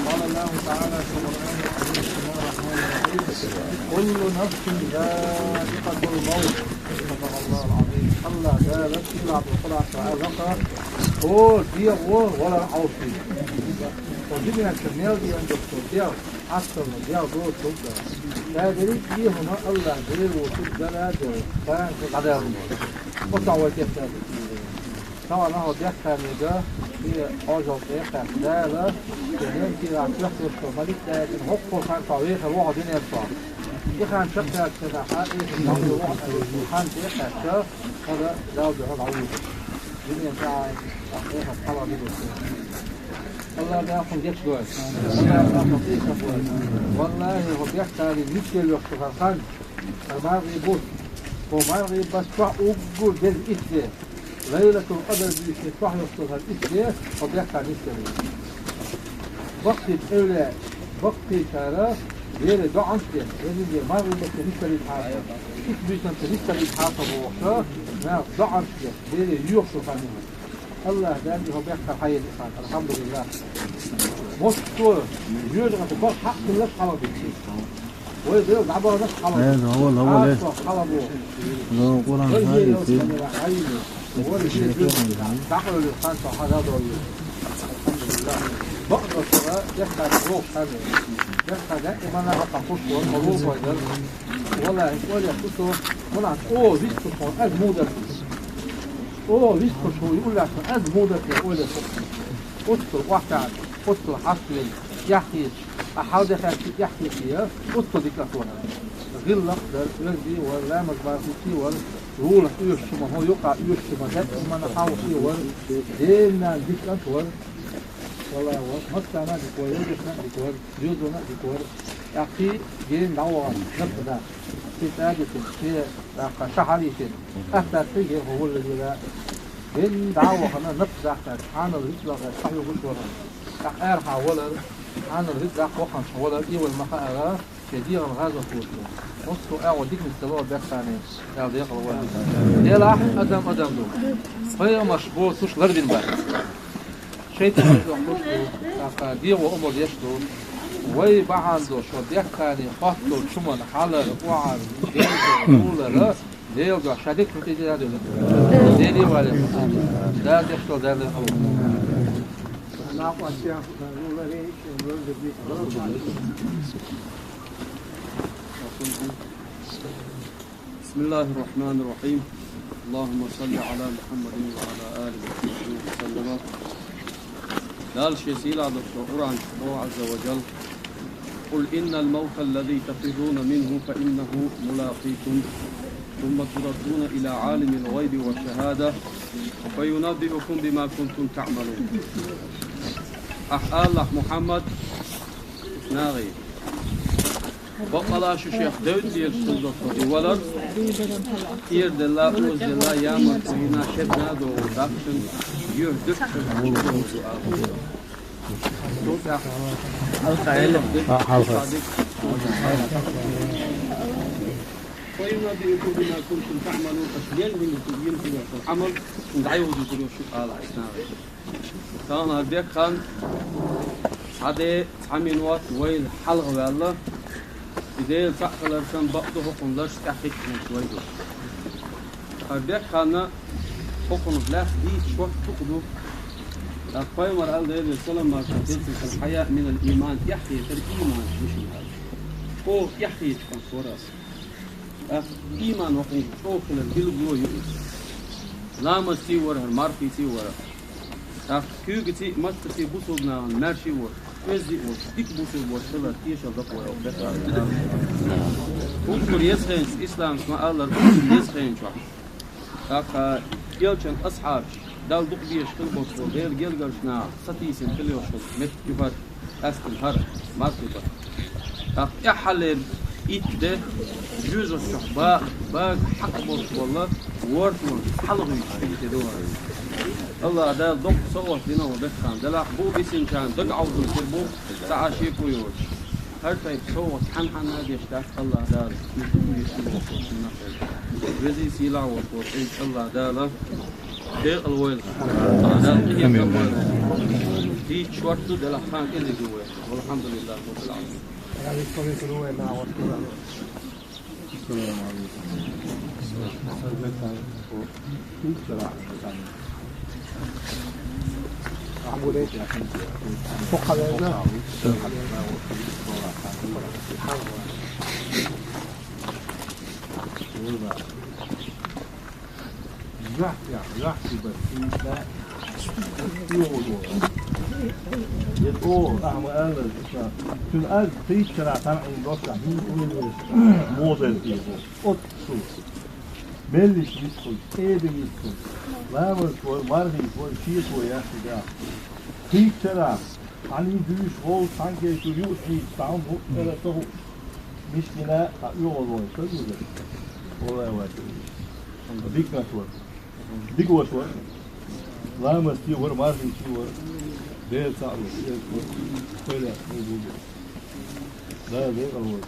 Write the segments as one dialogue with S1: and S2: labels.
S1: قال الله تعالى في القرآن الكريم بسم الله الرحمن الرحيم كل نفس ذائقة الموت صدق الله العظيم الله لا إلا بالصلاة والسلام هو دير ولا عوصي وجبنا الكمال دي عند الصوتيا أكثر من دير دور صوتيا لا دليل فيهما الله دليل وصوت لا دليل كان في قدر وطعوة يفتاد طبعا هو بيحكى ده في أجل إيقاع دالة كنين في عشرة الشمالية لكن هقو كان طريق الوعى دين ينفع إيقاع شكرا كناحات إيقاع الوعى الوحان إيقاع شاف هذا لا بهذا عوض دين ينفع إيقاع الحلقة دي الله بيعطم جيش جوز الله بيعطم فيك جوز والله هو بيحكى للمثل يخطف الخان الماغي بوت وماغي بس فأقول جز إثنين ليلة القدر بيشفح يخطفها الإسلام وبيحكى عن الإسلام وقت الأولى وقت شارع غير دعم فيه لأن المرء بكنيسة للحاسة إثبت كنيسة للحاسة بوحشة ما دعم فيه غير يخطف عنه الله دعني هو بيحكى حي الإخوان الحمد لله مصر يجرى تبقى حق الله حلبه ويدير دعبه ناس حلبه
S2: هذا هو ليه
S1: حلبه
S2: لو قرآن هاي
S1: هو اللي دخلوا للخان صحة هذا الحمد لله بقدر الصلاة يحكى الروح هذا يحكى دائما أنا هتنقص والمروف ويدر ولا يقول يحكسه ولا أوه ريسكو أزمودة أوه ريسكو يقول لك أزمودة يقول لك أدخل واحد أدخل حصل يحكي أحاول يحكي فيها أدخل ديكاتونا غير لقدر يجي ولا مجبر فيه روح يشتم هو يقع يشتم ده ما نحاول فيه ور دينا ديكات ور والله ور مستعنا ديكور يجسنا ديكور جودنا ديكور أخي جين دعوة نبدأ في تاجس في شحري شيء أثر فيه هو اللي لا جين دعوة أنا نبدأ عن الرجل صحيح وشورا أخير حاول عن الرجل وقن ولا إيه والمخاء كثيرا غازا فوتو نصو أعود ديك مستوى بيخاني يا ضيق الوالد يا لاح أدم دو فهي مشبوط وش غربين بقى شيطان يحطوش دير وأمر يشتو وي بعندو شو بيخاني خطو شمال حالة وعن دير لا دير دو شاديك نتيجة هذا دير والد لا يشتو دير
S3: بسم الله الرحمن الرحيم اللهم صل على محمد وعلى آله وصحبه وسلم قال شيء على القرآن الله عز وجل قل إن الموت الذي تفرون منه فإنه ملاقيكم ثم تردون إلى عالم الغيب والشهادة فينبئكم بما كنتم تعملون الله محمد ناغي بقلا شو شيخ داود دير سلطة ولد إير دلا أوز دلا يامر فينا شدنا دو داكشن يهدك وينبئكم بما كنتم تعملون فشلين من التبيين في العمل ندعيه دكتور شو قال عسناوي كان هديك خان هذا عمين وقت ويل حلق والله إذا فعل الإنسان بعضه حكم لا يستحق من شويه هديك خان حكم لا دي شو تقدو القيم قال ده السلام ما في الحياة من الإيمان يحيي الإيمان مش هذا هو يحيي كنصورة إيمان وقت شوف الجلو يؤس لا مسي وره الماركي سي وره كيوجتي مستي بوسونا ماشي وره وزي وديك بوسو وصلت كيش الضبط وره وكل يسخن إسلام اسمه الله يسخن شو أخا يلشن أصحاب دال دق بيش كل بوصل غير جيل قرشنا ستيسن كل يوصل مت يفر أستن هر ما تفر أخ إحلل إتده جزء الشحباء باق حق بوصل والله ورثون حلقي تدور الله دال دق صوت لنا وبخان دل أحبو بسن كان دق عوض الكربو تعاشي كويوش هر طيب صوت حن هذا يشتاق الله دال رزي سيلا وصوت إن الله دال دير الويل دال هي كمان دي شورتو دل أحسان اللي جوا والحمد لله رب العالمين.
S1: هذه الطريقة الأولى مع وصولها.
S2: السلام عليكم.
S1: عمود ايش؟ فوق هذا
S4: يدعو أهم أهل تون أهل تيجرا تنعين دوسا موزل فيه أطسو بلش يدخل إيدي يدخل لامر كور مرهي كور شيء كور يحسي دا تيجرا عني دوش غول سانكي تو يوحي تعمه إلى تهو مش منا يوغل وين كذوذ والله واجب ديك نتور ديك وشور لامر سيور مرهي سيور ده صعب كده لا ده غلط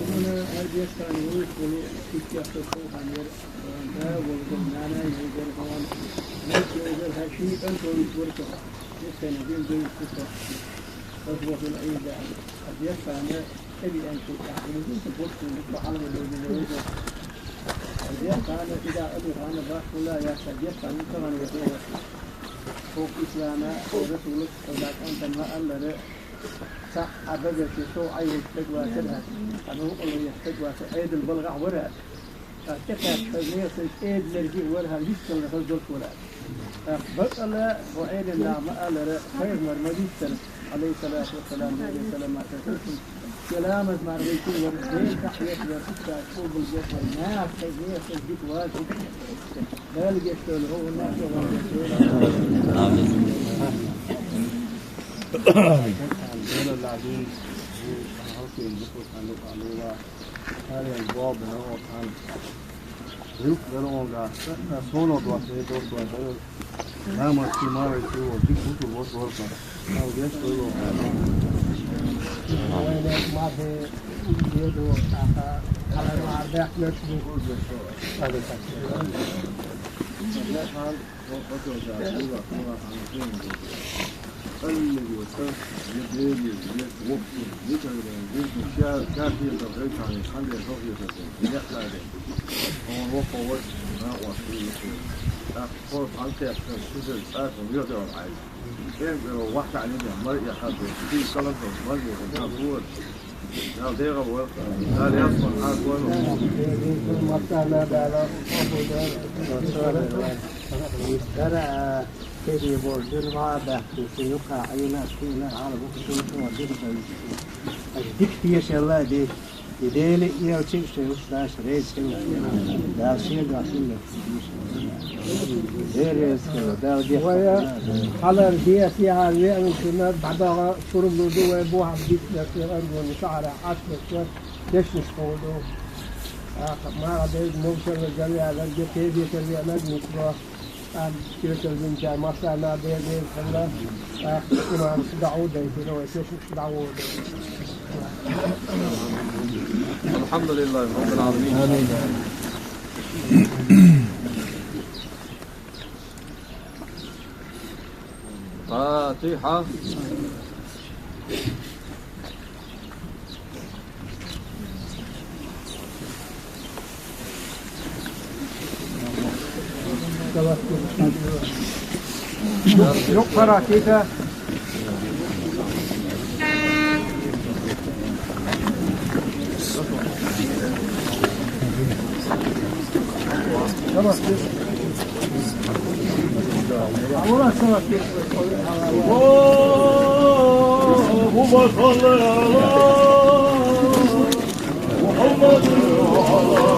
S1: أنا أرجع كان يقول كل شيء يحصل عن ده والجنانة يقول كمان يقول هالشيء أنت ويقولك لسه نبين زي كذا أصبح في العيد أرجع كان أبي أن تحمل تقول كل حال من الوجه أرجع كان إذا أبي أنا راح ولا يا أرجع كان كمان يقول فوق إسلامه ورسوله فذاك أنت ما أمر صح أبدا في سوء عين يحتاج كذا أنا هو اللي يحتاج عيد البلغة ولا كذا تجميع عيد نرجع ولا ليش كنا هذول ولا بس الله وعيد النعم الله خير مرمديس عليه الصلاة والسلام عليه السلام ما تكلم كلامه مع الرجال والرجال تحية ورسالة فوق الجسد الناس تجميع تجديد واجب ذلك يشتغل هو الناس آمين.
S4: الدولة العزيز هوكي البطل كانوا قالوا هذا الباب هو كان ريك درونغا سولو دواسه دوسه لا ما تمارس هو دي كنت بوس ورقة أو جالس سولو
S1: وين ما في يدو على ما عندك نشوف هذا كذا
S4: لا حال وقت جاء اللي يوصل يبني وقت يجعل كافي الغير عن خلي الروح يتسلل يحلى هو وقت ما وصل أخذ عن كيف تشوف الساعة ويقدر العين كيف لو واحد علينا مرء يحب في كلام مرء يقول لا ده غير لا يصل حال ولا
S1: مثلا ده ترى كيف يقول دل ما بحث سيوقع عينات كلنا على بكرة ودل أجدك في شيء الله دي يديني يوتيب شيء وسلاش ريس شيء ده شيء ده شيء ده ده دي على الدي فيها يعني كنا بعدها شرب له دواء بوها بديت في أرض وشعر عشرة ليش نشقوله ما رضيت نوصل للجميع على الجتيب يتبع مجموعة كيف البنت ما صار بيدين خلا إمام داود يقولوا إيش داود
S3: الحمد لله رب العالمين. فاتحة.
S1: Yok para keyfe. Tamam. Ahora se va a hacer.
S4: اللهم صل على محمد وعلى